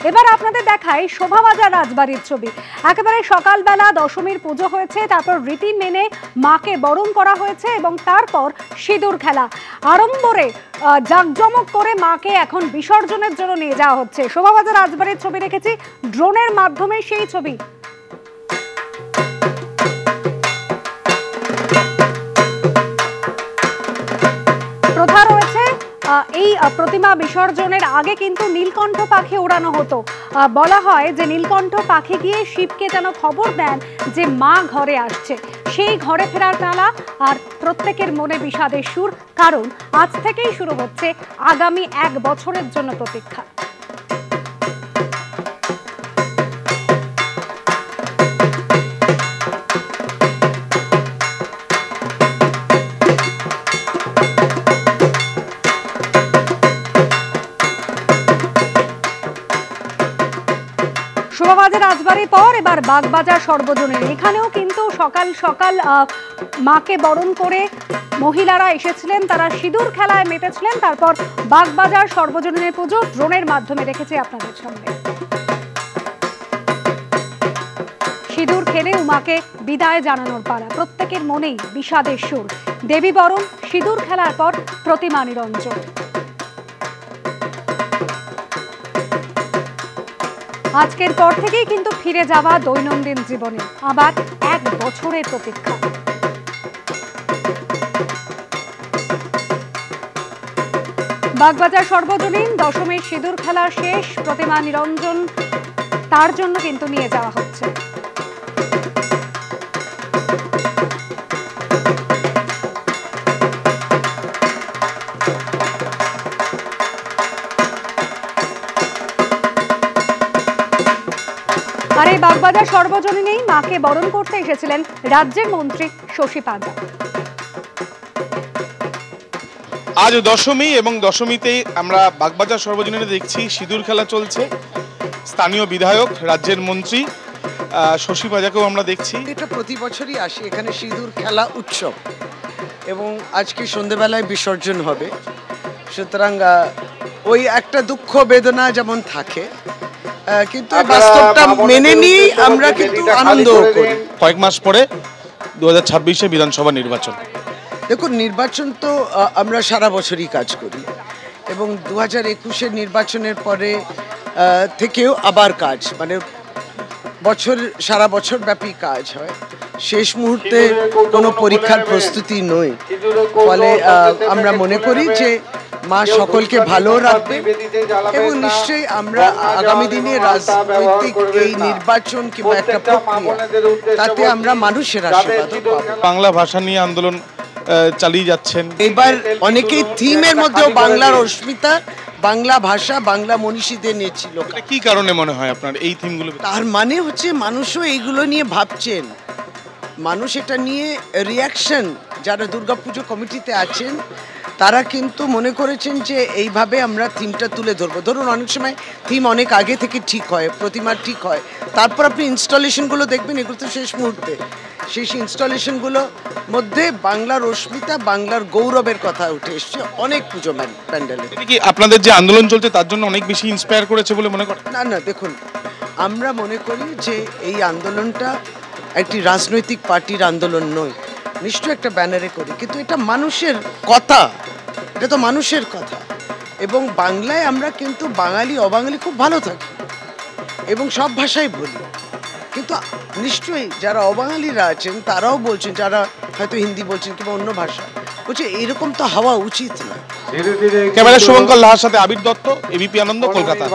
এবার আপনাদের দেখাই শোভাবাজার রাজবাড়ির ছবি। একেবারে সকালবেলা দশমীর পুজো হয়েছে, তারপর রীতি মেনে মাকে বরণ করা হয়েছে এবং তারপর সিঁদুর খেলা আড়ম্বরে জাঁকজমক করে মাকে এখন বিসর্জনের জন্য নিয়ে যাওয়া হচ্ছে। শোভাবাজার রাজবাড়ির ছবি রেখেছি ড্রোনের মাধ্যমে, সেই ছবি। প্রথা রয়েছে, এই প্রতিমা বিসর্জনের আগে কিন্তু নীলকণ্ঠ পাখি ওড়ানো হতো। বলা হয় যে নীলকণ্ঠ পাখি গিয়ে শিবকে যেন খবর দেন যে মা ঘরে আসছে। সেই ঘরে ফেরার পালা, আর প্রত্যেকের মনে বিষাদের সুর, কারণ আজ থেকেই শুরু হচ্ছে আগামী 1 বছরের জন্য প্রতীক্ষা। শোভাবাজার রাজবাড়ির পর এবার বাগবাজার সর্বজনীন। এখানেও কিন্তু সকাল সকাল মাকে বরণ করে মহিলারা এসেছিলেন, তারা সিঁদুর খেলায় মেতেছিলেন। তারপর বাগবাজার সর্বজনীনের পুজো ড্রোনের মাধ্যমে রেখেছে আপনাদের সামনে। সিঁদুর খেলে উমাকে বিদায় জানানোর পালা, প্রত্যেকের মনেই বিষাদের সুর। দেবী বরণ, সিঁদুর খেলার পর প্রতিমা নিরঞ্জন। আজকের পর থেকেই কিন্তু ফিরে যাওয়া দৈনন্দিন জীবনে, আবার 1 বছরের প্রতীক্ষা। বাগবাজার সর্বজনীন দশমীর সিঁদুর খেলা শেষ, প্রতিমা নিরঞ্জন তার জন্য কিন্তু নিয়ে যাওয়া হচ্ছে। আর এই বাগবাজার সর্বজনীনেই মাকে বরণ করতে এসেছিলেন রাজ্যের মন্ত্রী শশী পাজা। আজ দশমী এবং দশমীতেই আমরা বাগবাজার সর্বজনীনে দেখছি সিঁদুর খেলা চলছে। স্থানীয় বিধায়ক, রাজ্যের মন্ত্রী শশী পাজাকেও আমরা দেখছি। এটা প্রতি বছরই আসে এখানে সিঁদুর খেলা উৎসব, এবং আজকে সন্ধ্যেবেলায় বিসর্জন হবে। সুতরাং ওই একটা দুঃখ বেদনা যেমন থাকে, কিন্তু বাস্তবটা মেনে নিয়ে আমরা কিন্তু আনন্দ করি। কয়েক মাস পরে 2026-এ বিধানসভা নির্বাচন। দেখুন, নির্বাচন তো আমরা সারা বছরই কাজ করি, এবং 2021-এর নির্বাচনের পরে থেকেও আবার কাজ, মানে সারা বছর ব্যাপী কাজ হয়। শেষ মুহূর্তে কোনো পরীক্ষার প্রস্তুতি নয়। ফলে আমরা মনে করি যে মা সকলকে ভালো রাখবে, এবং নিশ্চয়ই আমরা আগামী দিনে রাজনৈতিক এই নির্বাচন কিংবা একটা প্রক্রিয়া, তাতে আমরা মানুষের আশীর্বাদ পাবো। বাংলা ভাষা নিয়ে আন্দোলন চালিয়ে যাচ্ছেন। এবার অনেকেই থিমের মধ্যেও বাংলার অস্মিতা, বাংলা ভাষা, বাংলা মনীষীদের নিয়ে ছিল। কি কারণে মনে হয় আপনার এই থিমগুলো? তার মানে হচ্ছে মানুষও এইগুলো নিয়ে ভাবছেন, মানুষ এটা নিয়ে রিয়াকশন। যারা দুর্গাপুজো কমিটিতে আছেন তারা কিন্তু মনে করেছেন যে এইভাবে আমরা থিমটা তুলে ধরবো। ধরুন, অনেক সময় থিম অনেক আগে থেকে ঠিক হয়, প্রতিমা ঠিক হয়, তারপর আপনি ইনস্টলেশনগুলো দেখবেন, এগুলো তো শেষ মুহূর্তে। সেই ইনস্টলেশনগুলো মধ্যে বাংলার অস্মিতা, বাংলার গৌরবের কথা উঠে এসছে অনেক পুজো প্যান্ডেলে। কি আপনাদের যে আন্দোলন চলছে তার জন্য অনেক বেশি ইন্সপায়ার করেছে বলে মনে করেন? না, দেখুন, আমরা মনে করি যে এই আন্দোলনটা একটি রাজনৈতিক পার্টির আন্দোলন নয়। নিশ্চয়ই একটা ব্যানারে করি, কিন্তু এটা মানুষের কথা, এটা তো মানুষের কথা। এবং বাংলায় আমরা কিন্তু বাঙালি অবাঙালি খুব ভালো থাকি, এবং সব ভাষাই বলি। কিন্তু নিশ্চয়ই যারা অবাঙালিরা আছেন তারাও বলছেন, যারা হয়তো হিন্দি বলছেন কিংবা অন্য ভাষা বলছে, এরকম তো হওয়া উচিত না। ক্যামেরা শুভঙ্কর লাহার সাথে আবির দত্ত, এবিপি আনন্দ, কলকাতা।